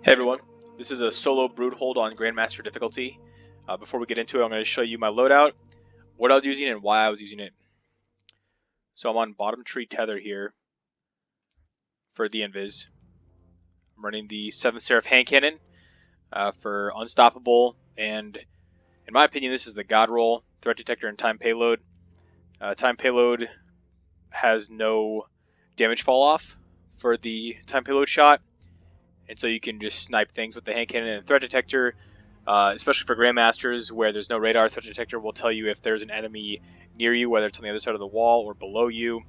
Hey everyone, this is a solo Broodhold on Grandmaster difficulty. Before we get into it, I'm going to show you my loadout, what I was using, and why I was using it. So I'm on bottom tree tether here for the invis. I'm running the 7th Seraph hand cannon for unstoppable, and in my opinion this is the god roll, threat detector, and time payload. Time payload has no damage fall off for the time payload shot. And so you can just snipe things with the hand cannon and threat detector, especially for Grandmasters where there's no radar. Threat detector will tell you if there's an enemy near you, whether it's on the other side of the wall or below you.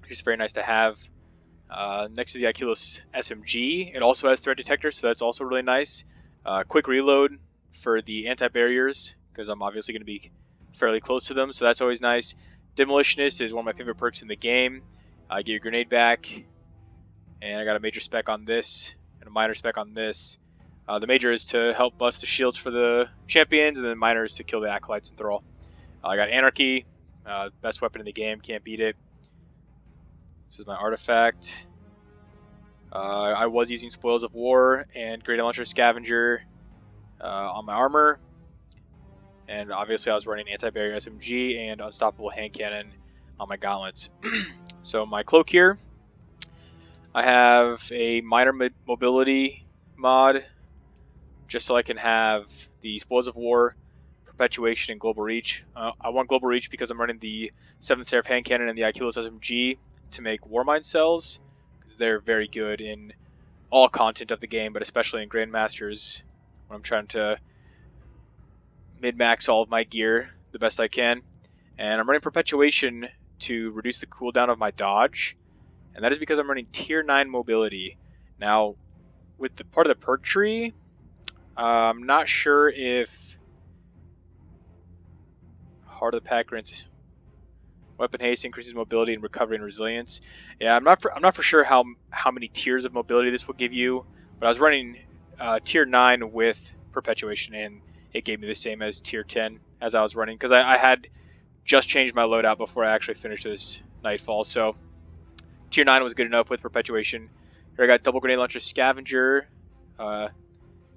It's very nice to have. Next is the Acolytes SMG. It also has threat detector, so that's also really nice. Quick reload for the anti-barriers, because I'm obviously going to be fairly close to them, so that's always nice. Demolitionist is one of my favorite perks in the game. Get your grenade back, and I got a major spec on this and a minor spec on this. The major is to help bust the shields for the champions, and then the minor is to kill the Acolytes and Thrall. I got Anarchy, best weapon in the game, can't beat it. This is my artifact. I was using Spoils of War and Grenade Launcher Scavenger on my armor, and obviously I was running Anti-Barrier SMG and Unstoppable Hand Cannon on my Gauntlets. So my cloak here, I have a minor mobility mod, just so I can have the Spoils of War, Perpetuation, and Global Reach. I want Global Reach because I'm running the 7th Seraph Hand Cannon and the Acolytes SMG to make Warmind cells, because they're very good in all content of the game, but especially in Grandmasters, when I'm trying to min-max all of my gear the best I can. And I'm running Perpetuation to reduce the cooldown of my dodge, and that is because I'm running tier 9 mobility. Now, with the part of the perk tree, I'm not sure if Heart of the Pack grants weapon haste, increases mobility and recovery and resilience. Yeah, I'm not for sure how many tiers of mobility this will give you, but I was running tier 9 with Perpetuation, and it gave me the same as tier 10 as I was running, because I had just changed my loadout before I actually finished this Nightfall, so tier 9 was good enough with Perpetuation. Here I got double grenade launcher scavenger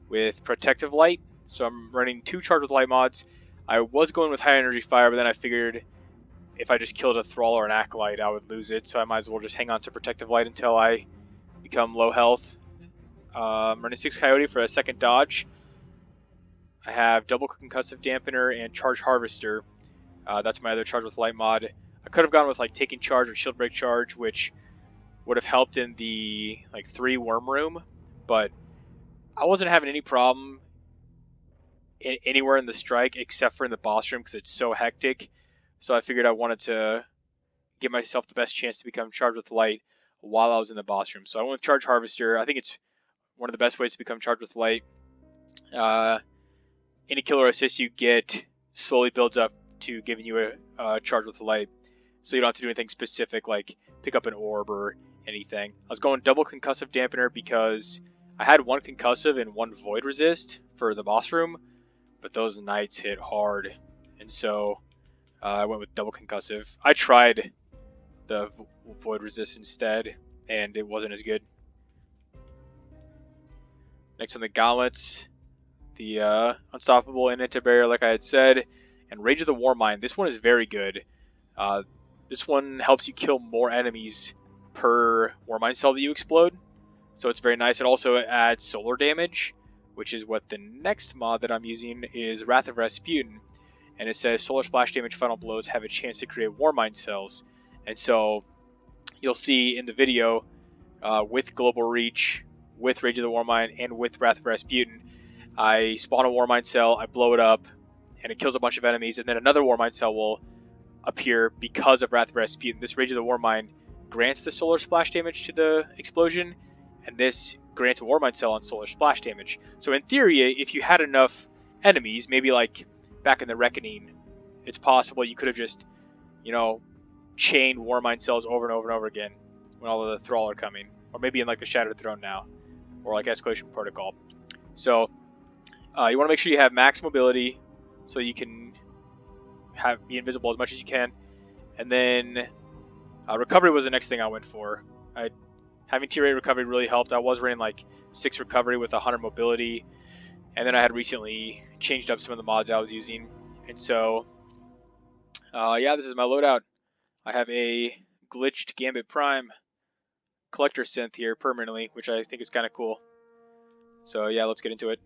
with protective light, so I'm running 2 charge with light mods. I was going with high energy fire, but then I figured if I just killed a Thrall or an Acolyte I would lose it, so I might as well just hang on to protective light until I become low health. I'm running 6 coyote for a second dodge. I have double concussive dampener and charge harvester. That's my other charge with light mod. I could have gone with like taking charge or shield break charge, which would have helped in the like 3 worm room, but I wasn't having any problem anywhere in the strike except for in the boss room because it's so hectic. So I figured I wanted to give myself the best chance to become charged with light while I was in the boss room. So I went with charge harvester. I think it's one of the best ways to become charged with light. Any killer assist you get slowly builds up to giving you a charge with light, so you don't have to do anything specific like pick up an orb or anything. I was going double concussive dampener because I had 1 concussive and 1 void resist for the boss room, but those knights hit hard, and so I went with double concussive. I tried the void resist instead, and it wasn't as good. Next on the Gauntlets, the Unstoppable and Anti-Barrier, like I had said, and Rage of the Warmind. This one is very good. This one helps you kill more enemies per Warmind cell that you explode, so it's very nice. It also adds solar damage, which is what the next mod that I'm using is Wrath of Rasputin, and it says solar splash damage final blows have a chance to create Warmind cells, and so you'll see in the video with Global Reach, with Rage of the Warmind, and with Wrath of Rasputin, I spawn a Warmind cell, I blow it up, and it kills a bunch of enemies, and then another Warmind cell will appear because of Wrath of Rasputin. This Rage of the Warmind grants the solar splash damage to the explosion, and this grants a Warmind cell on solar splash damage. So in theory, if you had enough enemies, maybe like back in the Reckoning, it's possible you could have just, chained Warmind cells over and over and over again when all of the Thrall are coming, or maybe in like the Shattered Throne now, or like Escalation Protocol. So you want to make sure you have max mobility, so you can be invisible as much as you can. And then recovery was the next thing I went for. Having tier 8 recovery really helped. I was running like 6 recovery with 100 mobility, and then I had recently changed up some of the mods I was using. And so, yeah, this is my loadout. I have a glitched Gambit Prime collector synth here permanently, which I think is kind of cool. So yeah, let's get into it.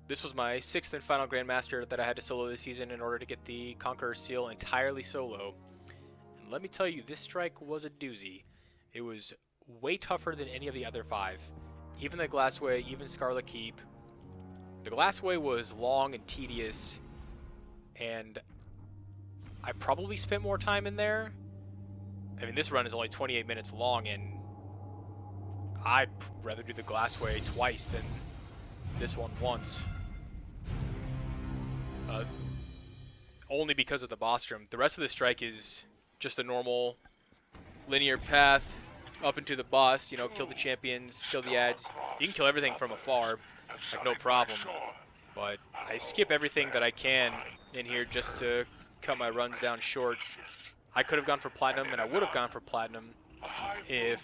This was my 6th and final Grandmaster that I had to solo this season in order to get the Conqueror seal entirely solo. And let me tell you, this strike was a doozy. It was way tougher than any of the other 5. Even the Glassway, even Scarlet Keep. The Glassway was long and tedious, and I probably spent more time in there. I mean, this run is only 28 minutes long, and I'd rather do the Glassway twice than this one once. Only because of the boss room. The rest of the strike is just a normal linear path up into the boss, you know, kill the champions, kill the ads. You can kill everything from afar, like no problem. But I skip everything that I can in here just to cut my runs down short. I could have gone for Platinum, and I would have gone for Platinum if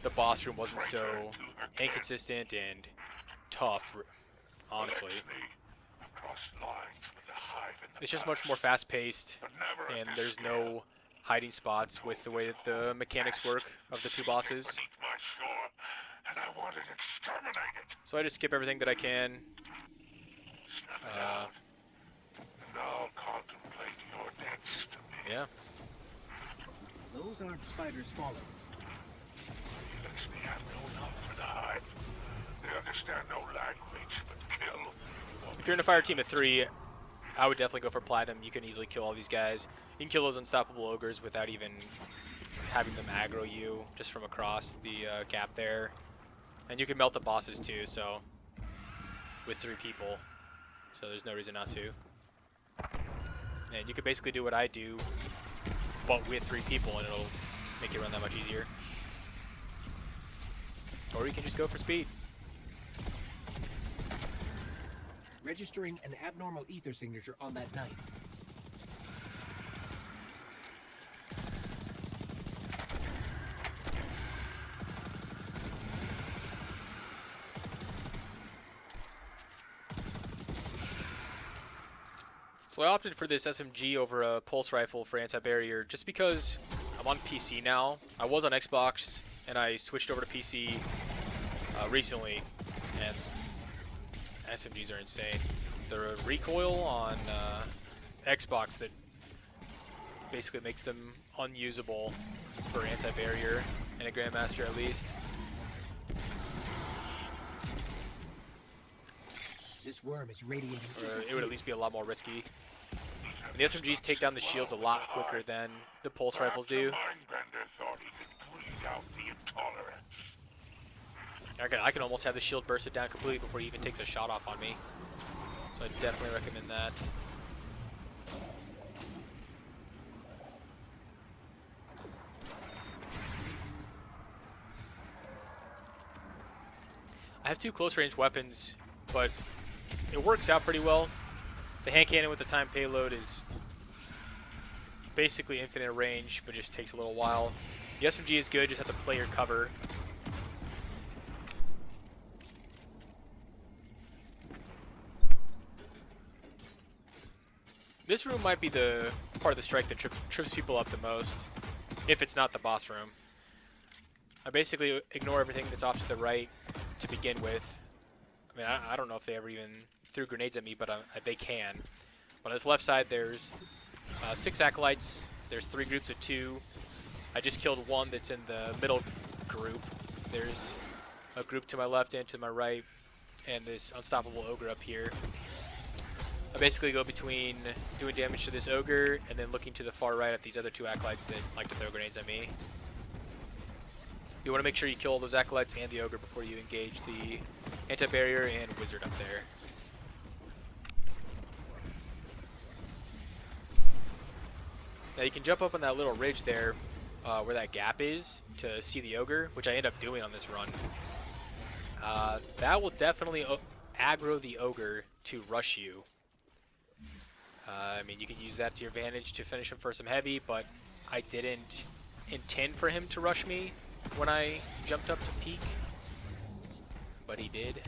the boss room wasn't so inconsistent and tough, honestly. It's just much more fast-paced, and there's no hiding spots with the way that the mechanics work of the 2 bosses. So I just skip everything that I can. Yeah. Those aren't spiders falling. They understand no language but kill. If you're in a fire team of 3, I would definitely go for Platinum. You can easily kill all these guys. You can kill those unstoppable ogres without even having them aggro you just from across the gap there. And you can melt the bosses too, so with 3 people. So there's no reason not to. And you can basically do what I do, but with 3 people, and it'll make it run that much easier. Or you can just go for speed. Registering an abnormal ether signature on that knight. So I opted for this SMG over a pulse rifle for anti-barrier just because I'm on PC now. I was on Xbox and I switched over to PC recently, and SMGs are insane. The recoil on Xbox that basically makes them unusable for anti-barrier and a Grandmaster at least. This worm is radiating. Or it would at least be a lot more risky. And the SMGs take down the shields a lot quicker than the pulse rifles do. I can almost have the shield bursted down completely before he even takes a shot off on me. So I definitely recommend that. I have 2 close range weapons, but it works out pretty well. The hand cannon with the time payload is basically infinite range, but just takes a little while. The SMG is good, just have to play your cover. This room might be the part of the strike that trips people up the most, if it's not the boss room. I basically ignore everything that's off to the right to begin with. I mean, I don't know if they ever even threw grenades at me, but they can. On this left side, there's 6 Acolytes. There's 3 groups of 2. I just killed 1 that's in the middle group. There's a group to my left and to my right, and this unstoppable ogre up here. I basically go between doing damage to this ogre and then looking to the far right at these other 2 Acolytes that like to throw grenades at me. You want to make sure you kill all those Acolytes and the ogre before you engage the anti-barrier and wizard up there. Now you can jump up on that little ridge there where that gap is to see the ogre, which I end up doing on this run. That will definitely aggro the ogre to rush you. I mean, you could use that to your advantage to finish him for some heavy, but I didn't intend for him to rush me when I jumped up to peek, but he did.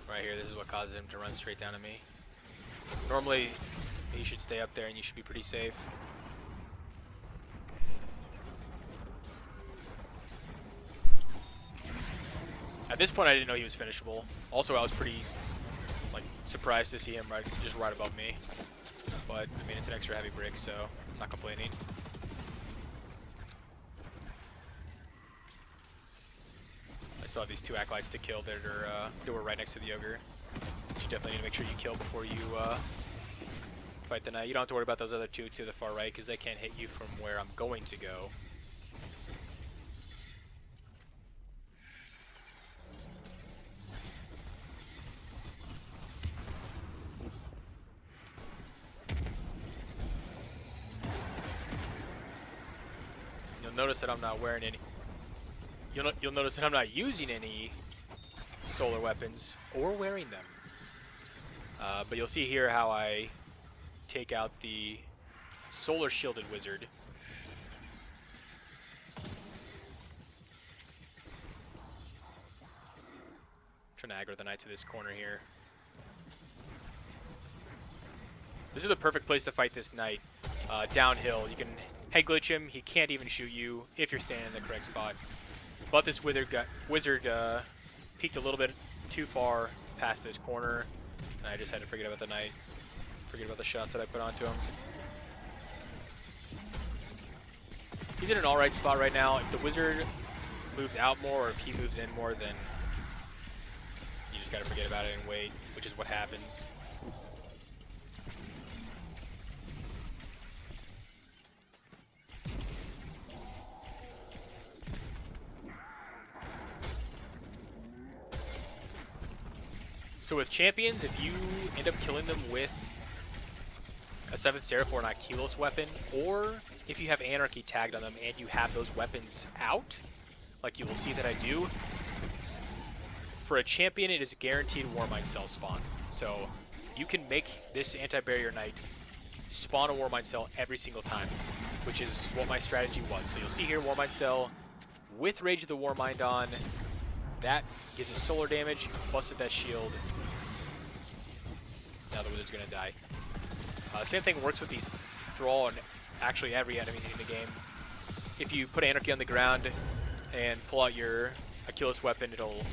Right here, this is what causes him to run straight down to me. Normally, he should stay up there and you should be pretty safe. At this point, I didn't know he was finishable. Also, I was pretty surprised to see him just right above me. But I mean, it's an extra heavy brick, so I'm not complaining. I still have these 2 Acolytes to kill that were right next to the Ogre. You definitely need to make sure you kill before you fight the Knight. You don't have to worry about those other 2 to the far right, because they can't hit you from where I'm going to go. You'll notice that I'm not wearing any. You'll notice that I'm not using any solar weapons or wearing them. But you'll see here how I take out the solar shielded wizard. Trying to aggro the Knight to this corner here. This is the perfect place to fight this Knight. Downhill, you can head glitch him. He can't even shoot you if you're standing in the correct spot. But this wizard peeked a little bit too far past this corner, and I just had to forget about the Knight. Forget about the shots that I put onto him. He's in an alright spot right now. If the wizard moves out more, or if he moves in more, then you just gotta forget about it and wait, which is what happens. So with champions, if you end up killing them with a 7th Seraph or an Acolytes weapon, or if you have Anarchy tagged on them and you have those weapons out, like you will see that I do, for a champion it is a guaranteed Warmind cell spawn. So you can make this anti-barrier Knight spawn a Warmind cell every single time, which is what my strategy was. So you'll see here Warmind cell with Rage of the Warmind on. That gives us solar damage, busted that shield. Now the wizard's gonna die. Same thing works with these Thrall and actually every enemy in the game. If you put Anarchy on the ground and pull out your Acolytes weapon, it'll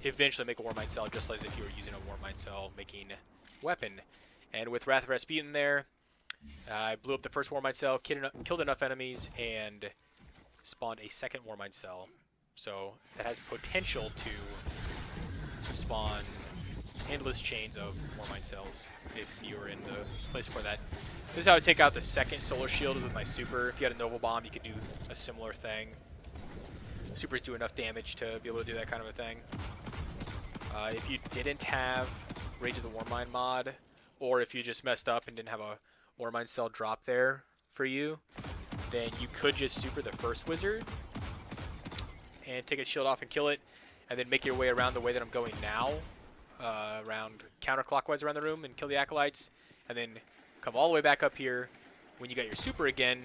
eventually make a Warmind cell just as if you were using a Warmind cell making weapon. And with Wrath of Rasputin there, I blew up the first Warmind cell, killed enough enemies, and spawned a second Warmind cell. So that has potential to spawn endless chains of Warmind cells if you're in the place for that. This is how I take out the second solar shield with my super. If you had a Noble Bomb, you could do a similar thing. Supers do enough damage to be able to do that kind of a thing. If you didn't have Rage of the Warmind mod, or if you just messed up and didn't have a Warmind cell drop there for you, then you could just super the first wizard and take its shield off and kill it, and then make your way around the way that I'm going now, around counterclockwise around the room and kill the Acolytes, and then come all the way back up here when you got your super again,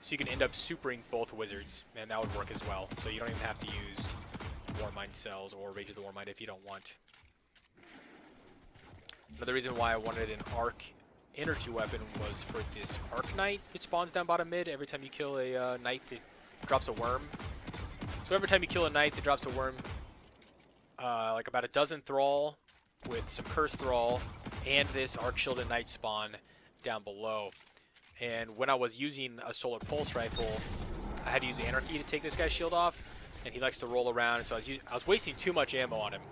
so you can end up supering both wizards, and that would work as well. So you don't even have to use Warmind cells or Rage of the Warmind if you don't want. Another reason why I wanted an Arc energy weapon was for this Arc Knight. It spawns down bottom mid every time you kill a Knight that drops a worm. So every time you kill a Knight that drops a worm, like about a dozen Thrall with some Cursed Thrall and this Arc Shielded Knight spawn down below. And when I was using a Solar Pulse Rifle, I had to use Anarchy to take this guy's shield off, and he likes to roll around, and so I was wasting too much ammo on him.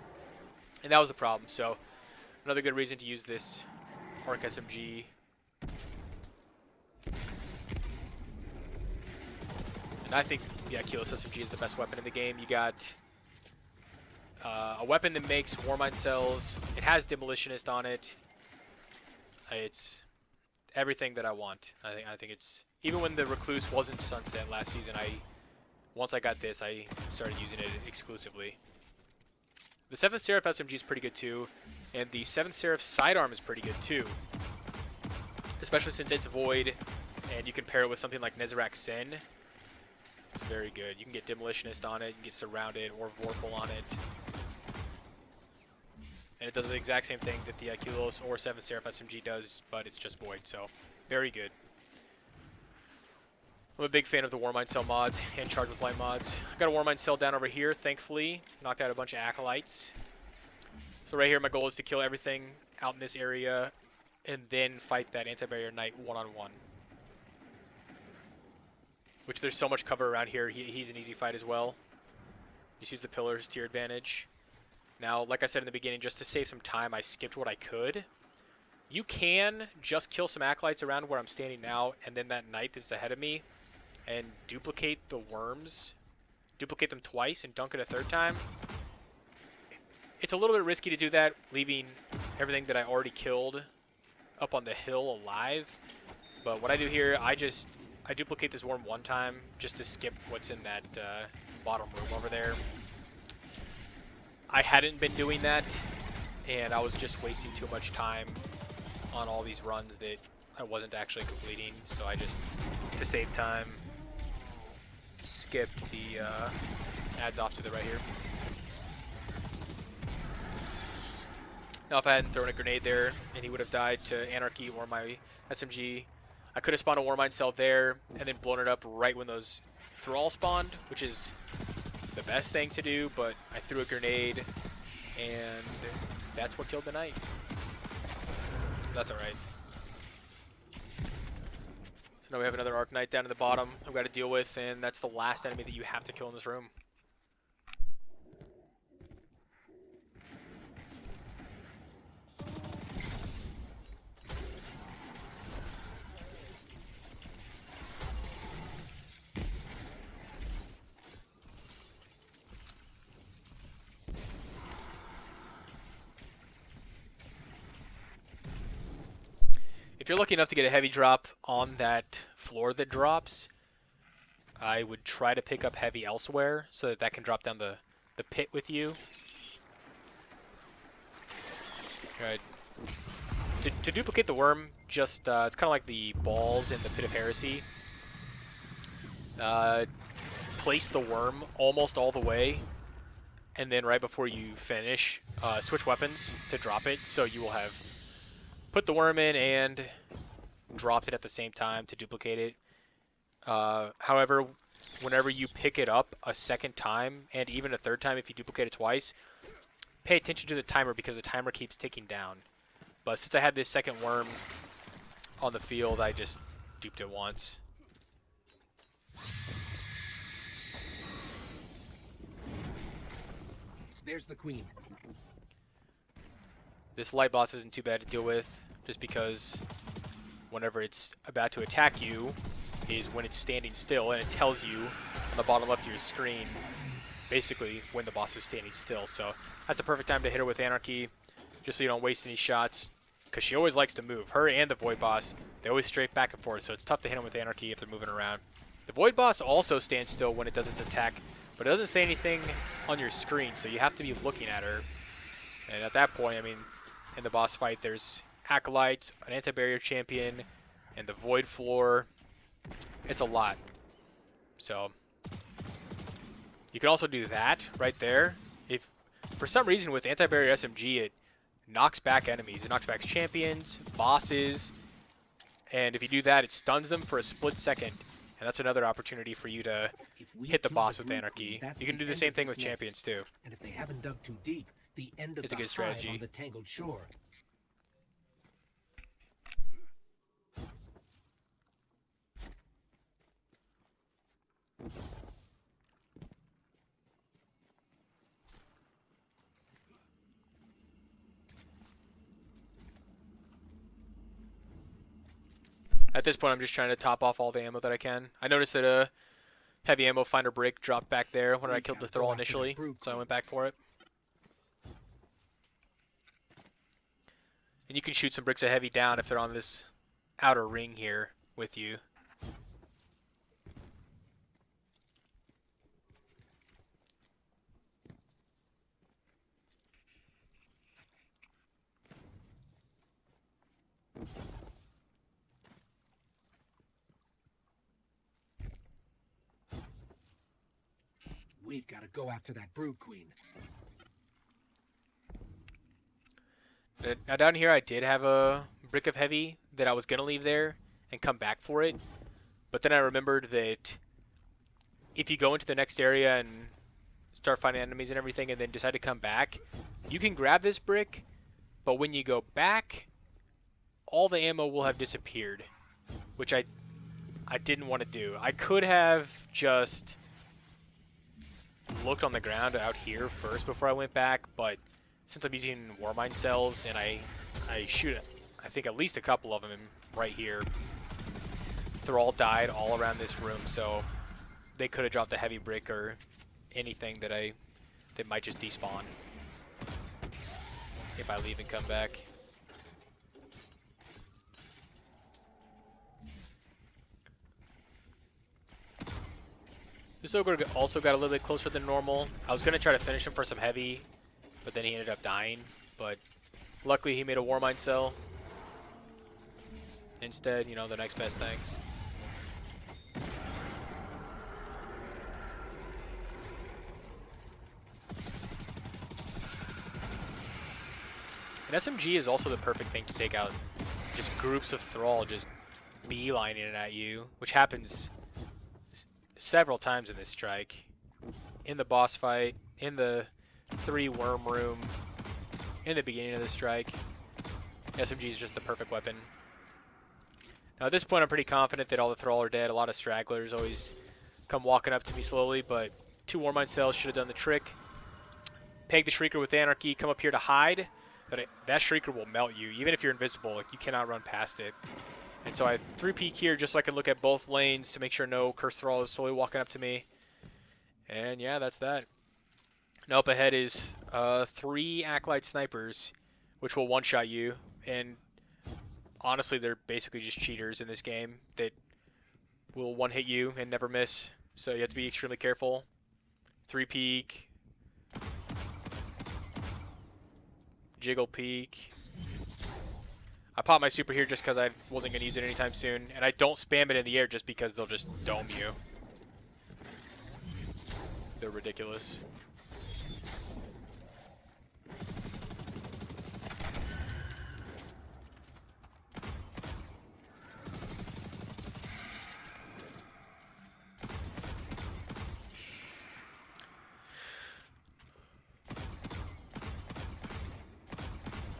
And that was the problem. So another good reason to use this Arc SMG. And I think the Acolytes SMG is the best weapon in the game. You got a weapon that makes Warmind cells. It has Demolitionist on it. It's everything that I want. I think it's, even when the Recluse wasn't Sunset last season, once I got this, I started using it exclusively. The 7th Seraph SMG is pretty good too, and the 7th Seraph sidearm is pretty good too. Especially since it's Void, and you can pair it with something like Nezarec Sin. It's very good. You can get Demolitionist on it, you can get Surrounded or Vorpal on it. And it does the exact same thing that the Akulos or 7th Seraph SMG does, but it's just Void, so very good. I'm a big fan of the Warmind Cell mods and Charge with Light mods. I got a Warmind Cell down over here, thankfully. Knocked out a bunch of Acolytes. So right here, my goal is to kill everything out in this area and then fight that Anti-Barrier Knight one-on-one. Which there's so much cover around here, he's an easy fight as well. Just use the pillars to your advantage. Now, like I said in the beginning, just to save some time, I skipped what I could. You can just kill some Acolytes around where I'm standing now, and then that Knight that's ahead of me, and duplicate the worms. Duplicate them twice and dunk it a third time. It's a little bit risky to do that, leaving everything that I already killed up on the hill alive. But what I do here, I duplicate this worm one time just to skip what's in that bottom room over there. I hadn't been doing that, and I was just wasting too much time on all these runs that I wasn't actually completing, so I just, to save time, skipped the adds off to the right here. Now if I hadn't thrown a grenade there and he would have died to Anarchy or my SMG, I could have spawned a Warmind Cell there and then blown it up right when those Thrall spawned, which is the best thing to do, but I threw a grenade and that's what killed the Knight. That's alright. So now we have another Arc Knight down in the bottom I've got to deal with, and that's the last enemy that you have to kill in this room. If you're lucky enough to get a heavy drop on that floor that drops, I would try to pick up heavy elsewhere so that that can drop down the pit with you. Alright. To duplicate the worm, just it's kind of like the balls in the Pit of Heresy. Place the worm almost all the way, and then right before you finish, switch weapons to drop it, so you will have put the worm in and dropped it at the same time to duplicate it. However, whenever you pick it up a second time, and even a third time if you duplicate it twice, pay attention to the timer because the timer keeps ticking down. But since I had this second worm on the field, I just duped it once. There's the queen. This light boss isn't too bad to deal with, just because whenever it's about to attack you is when it's standing still, and it tells you on the bottom left of your screen basically when the boss is standing still. So that's the perfect time to hit her with Anarchy, just so you don't waste any shots, because she always likes to move. Her and the Void boss, they always strafe back and forth, so it's tough to hit them with Anarchy if they're moving around. The Void boss also stands still when it does its attack, but it doesn't say anything on your screen, so you have to be looking at her. And at that point, I mean, in the boss fight, there's Acolytes, an anti-barrier champion, and the Void floor. It's a lot. So you can also do that right there. If for some reason with anti-barrier SMG it knocks back enemies, it knocks back champions, bosses, and if you do that, it stuns them for a split second. And that's another opportunity for you to hit the boss with Anarchy. You can do the same thing with champions too. And if they haven't dug too deep, the end of It's a the good hive strategy. on the tangled shore. At this point, I'm just trying to top off all the ammo that I can. I noticed that a heavy ammo finder brick dropped back there when I killed the Thrall initially, so I went back for it. And you can shoot some bricks of heavy down if they're on this outer ring here with you. We've got to go after that Brood Queen. Now down here I did have a brick of heavy that I was going to leave there and come back for it. But then I remembered that if you go into the next area and start finding enemies and everything and then decide to come back, you can grab this brick, but when you go back, all the ammo will have disappeared, which I didn't want to do. I could have just looked on the ground out here first before I went back, but since I'm using Warmind cells and I shoot, I think at least a couple of them right here, Thrall died all around this room, so they could have dropped a heavy brick or anything that might just despawn if I leave and come back. This ogre also got a little bit closer than normal. I was going to try to finish him for some heavy, but then he ended up dying. But luckily he made a Warmind cell. Instead, you know, the next best thing. An SMG is also the perfect thing to take out just groups of Thrall just beelining it at you, which happens several times in this strike. In the boss fight, in the 3 worm room, in the beginning of the strike. SMG is just the perfect weapon. Now at this point I'm pretty confident that all the Thrall are dead. A lot of stragglers always come walking up to me slowly, but 2 Warmind cells should have done the trick. Peg the Shrieker with Anarchy, come up here to hide. But that Shrieker will melt you, even if you're invincible. Like, you cannot run past it. And so I 3-peek here just so I can look at both lanes to make sure no Cursed Thrall is slowly walking up to me. And yeah, that's that. Now up ahead is 3 Acolyte snipers, which will one-shot you. And honestly, they're basically just cheaters in this game that will one-hit you and never miss. So you have to be extremely careful. 3-peek. Jiggle peek. I popped my super here just because I wasn't going to use it anytime soon. And I don't spam it in the air just because they'll just dome you. They're ridiculous.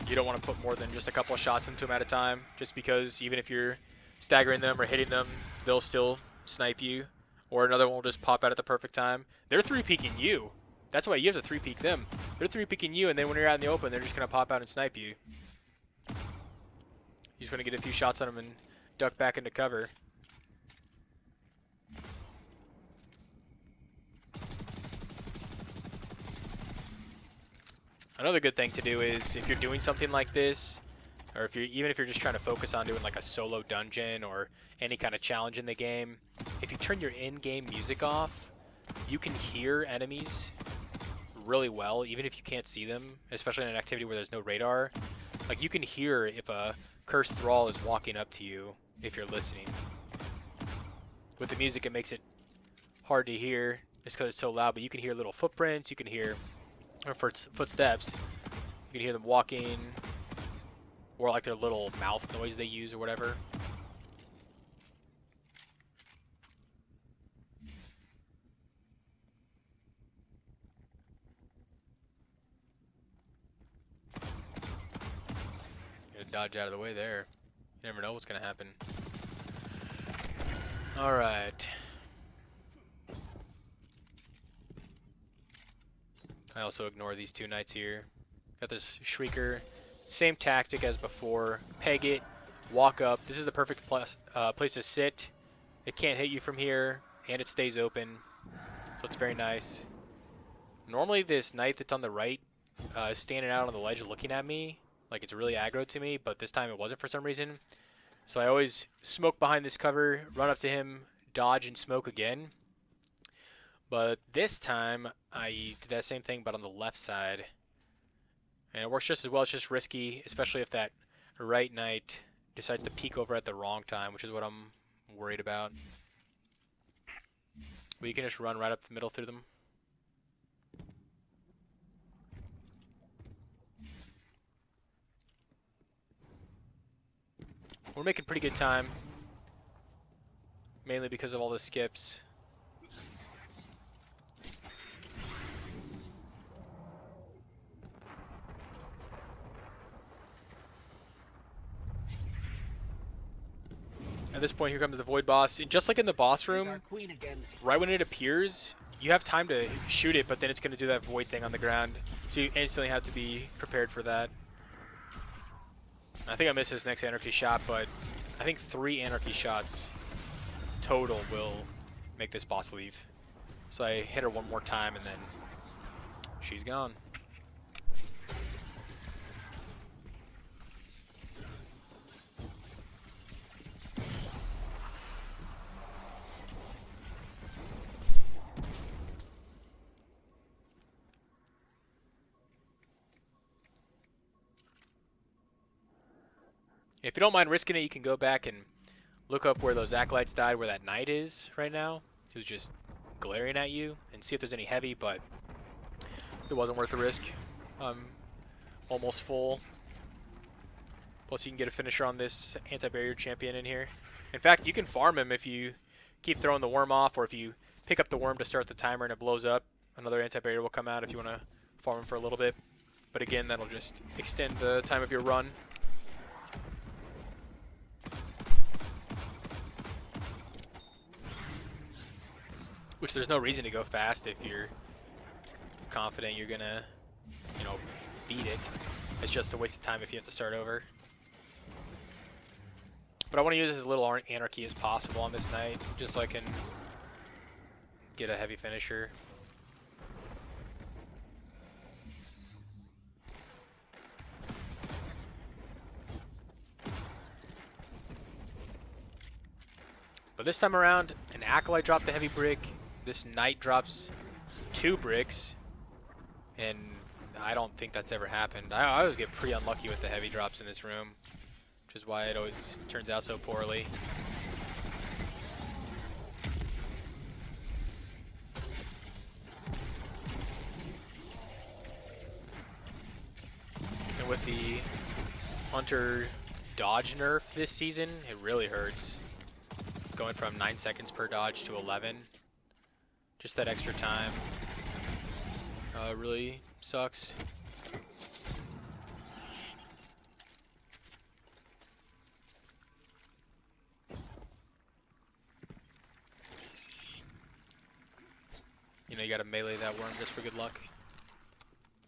You don't want to put more than just a couple of shots into them at a time, just because even if you're staggering them or hitting them, they'll still snipe you, or another one will just pop out at the perfect time. They're 3-peeking you. That's why you have to 3-peek them. They're 3-peeking you, and then when you're out in the open, they're just going to pop out and snipe you. You just want to get a few shots on them and duck back into cover. Another good thing to do is if you're doing something like this, or even if you're just trying to focus on doing like a solo dungeon or any kind of challenge in the game, if you turn your in-game music off, you can hear enemies really well, even if you can't see them, especially in an activity where there's no radar. Like, you can hear if a Cursed Thrall is walking up to you if you're listening. With the music, it makes it hard to hear just because it's so loud, but you can hear little footprints, you can hear footsteps, you can hear them walking, or like their little mouth noise they use or whatever. Gonna dodge out of the way there. You never know what's gonna happen. Alright. I also ignore these 2 knights here. Got this Shrieker. Same tactic as before. Peg it, walk up. This is the perfect place to sit. It can't hit you from here, and it stays open. So it's very nice. Normally this knight that's on the right is standing out on the ledge looking at me. Like, it's really aggro to me, but this time it wasn't for some reason. So I always smoke behind this cover, run up to him, dodge and smoke again. But this time I did that same thing but on the left side. And it works just as well. It's just risky, especially if that right knight decides to peek over at the wrong time, which is what I'm worried about. But you can just run right up the middle through them. We're making pretty good time, mainly because of all the skips. At this point, here comes the Void Boss. And just like in the boss room, right when it appears, you have time to shoot it, but then it's going to do that Void thing on the ground. So you instantly have to be prepared for that. I think I missed this next Anarchy shot, but I think 3 Anarchy shots total will make this boss leave. So I hit her one more time, and then she's gone. If you don't mind risking it, you can go back and look up where those Acolytes died, where that knight is right now. He was just glaring at you, and see if there's any heavy, but it wasn't worth the risk. Almost full. Plus you can get a finisher on this anti-barrier champion in here. In fact, you can farm him if you keep throwing the worm off, or if you pick up the worm to start the timer and it blows up, another anti-barrier will come out if you want to farm him for a little bit. But again, that'll just extend the time of your run. Which there's no reason to go fast if you're confident you're gonna, you know, beat it. It's just a waste of time if you have to start over. But I want to use as little anarchy as possible on this knight, just so I can get a heavy finisher. But this time around, an Acolyte dropped the heavy brick. This knight drops 2 bricks, and I don't think that's ever happened. I always get pretty unlucky with the heavy drops in this room, which is why it always turns out so poorly. And with the Hunter dodge nerf this season, it really hurts. Going from 9 seconds per dodge to 11. Just that extra time really sucks. You know, you gotta melee that worm just for good luck.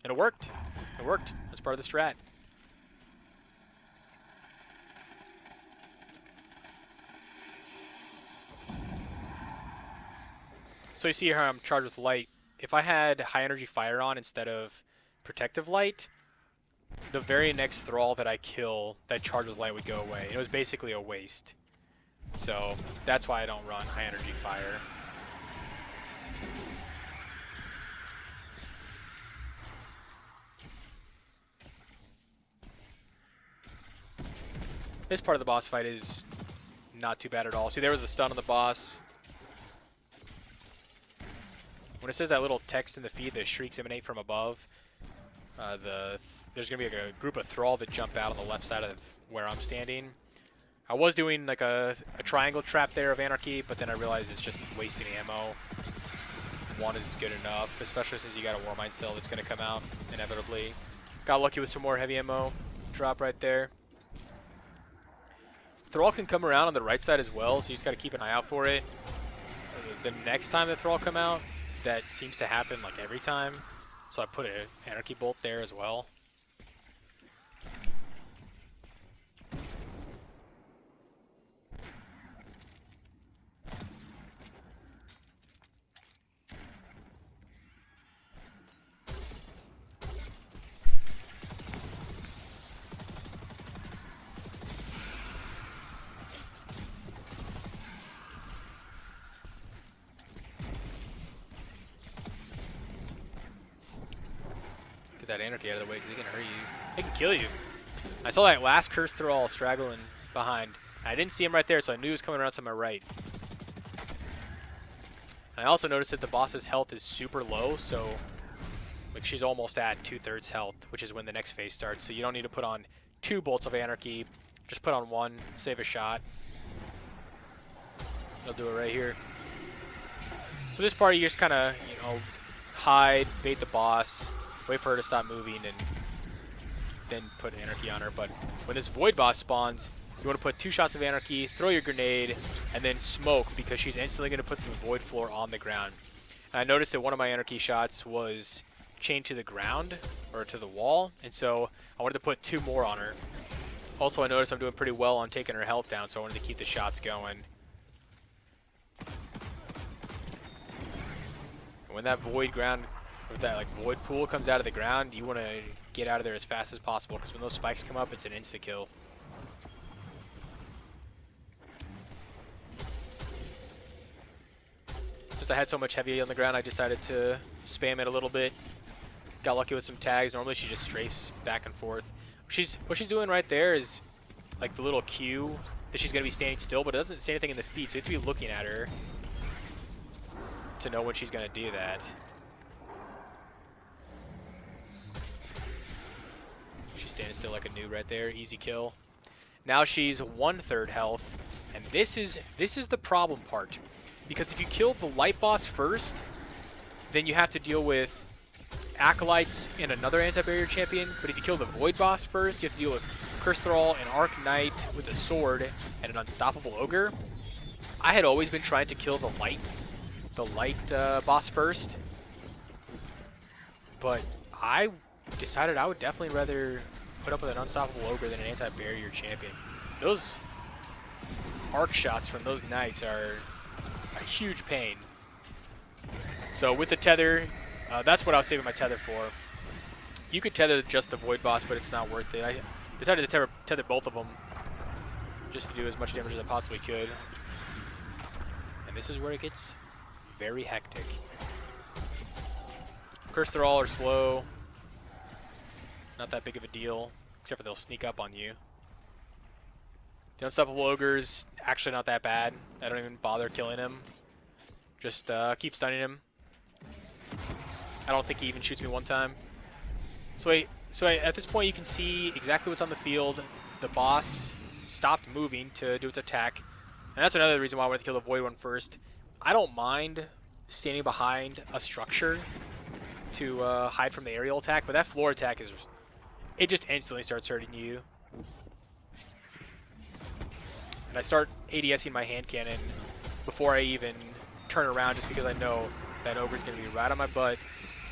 And it worked. It worked. That's part of the strat. So you see here how I'm charged with light. If I had high energy fire on instead of protective light, the very next thrall that I kill that charged with light would go away. It was basically a waste. So that's why I don't run high energy fire. This part of the boss fight is not too bad at all. See, there was a stun on the boss. When it says that little text in the feed, the shrieks emanate from above, there's going to be like a group of thrall that jump out on the left side of where I'm standing. I was doing like a triangle trap there of anarchy, but then I realized it's just wasting ammo. 1 is good enough, especially since you got a Warmind cell that's going to come out inevitably. Got lucky with some more heavy ammo drop right there. Thrall can come around on the right side as well, so you just got to keep an eye out for it. The next time the Thrall come out, that seems to happen like every time, so I put an Anarchy Bolt there as well. Get that anarchy out of the way because they can hurt you. They can kill you. I saw that last curse thrall straggling behind. I didn't see him right there, so I knew he was coming around to my right. And I also noticed that the boss's health is super low, so like she's almost at 2/3 health, which is when the next phase starts. So you don't need to put on 2 bolts of anarchy. Just put on 1, save a shot. They'll do it right here. So this part, you just kind of, you know, hide, bait the boss, wait for her to stop moving, and then put anarchy on her. But when this void boss spawns, you want to put 2 shots of anarchy, throw your grenade, and then smoke, because she's instantly going to put the void floor on the ground. And I noticed that one of my anarchy shots was chained to the ground, or to the wall, and so I wanted to put 2 more on her. Also, I noticed I'm doing pretty well on taking her health down, so I wanted to keep the shots going. When that void ground, or that like void pool comes out of the ground, you want to get out of there as fast as possible, because when those spikes come up, it's an insta kill. Since I had so much heavy on the ground, I decided to spam it a little bit. Got lucky with some tags. Normally she just strafes back and forth. What she's doing right there is like the little cue that she's going to be standing still, but it doesn't say anything in the feed, so you have to be looking at her to know when she's going to do that. She's standing still like a noob right there. Easy kill. Now she's 1/3 health, and this is the problem part, because if you kill the light boss first, then you have to deal with Acolytes and another anti-barrier champion. But if you kill the void boss first, you have to deal with Curse Thrall and Arc Knight with a sword and an unstoppable ogre. I had always been trying to kill the light boss first, but I decided I would definitely rather put up with an unstoppable ogre than an anti-barrier champion. Those arc shots from those knights are a huge pain. So with the tether, that's what I was saving my tether for. You could tether just the void boss, but it's not worth it. I decided to tether both of them just to do as much damage as I possibly could. And this is where it gets very hectic. Curse Thrall are slow. Not that big of a deal, except for they'll sneak up on you. The Unstoppable Ogre's actually not that bad. I don't even bother killing him. Just keep stunning him. I don't think he even shoots me one time. So at this point you can see exactly what's on the field. The boss stopped moving to do its attack. And that's another reason why I wanted to kill the Void one first. I don't mind standing behind a structure to hide from the aerial attack, but that floor attack it just instantly starts hurting you. And I start ADSing my hand cannon before I even turn around, just because I know that ogre's going to be right on my butt.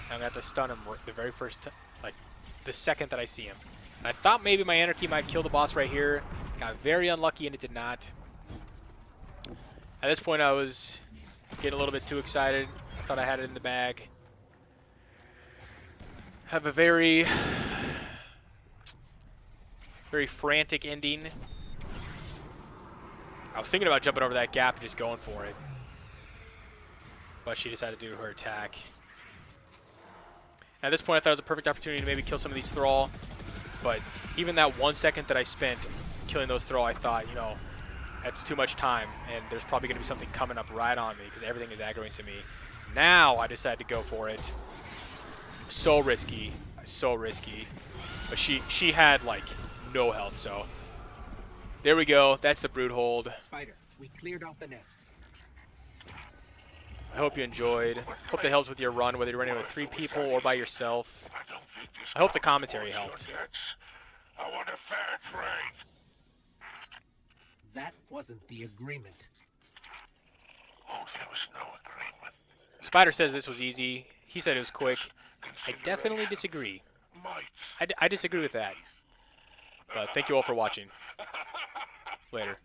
I'm going to have to stun him the very first, like the second that I see him. And I thought maybe my anarchy might kill the boss right here. Got very unlucky and it did not. At this point I was getting a little bit too excited. I thought I had it in the bag. Have a very frantic ending. I was thinking about jumping over that gap and just going for it, but she decided to do her attack. At this point I thought it was a perfect opportunity to maybe kill some of these Thrall, but even that 1 second that I spent killing those Thrall, I thought, you know, that's too much time, and there's probably going to be something coming up right on me because everything is aggroing to me. Now I decided to go for it. So risky, so risky. But she had like no health, so there we go. That's the Broodhold. Spider, we cleared out the nest. I hope you enjoyed. Hope that helps with your run, whether you're running with 3 people or by yourself. I hope the commentary helped. I want a fair trade. That wasn't the agreement. Oh, there was no agreement. Spider says this was easy. He said it was quick. I definitely disagree. I disagree with that. But thank you all for watching. Later.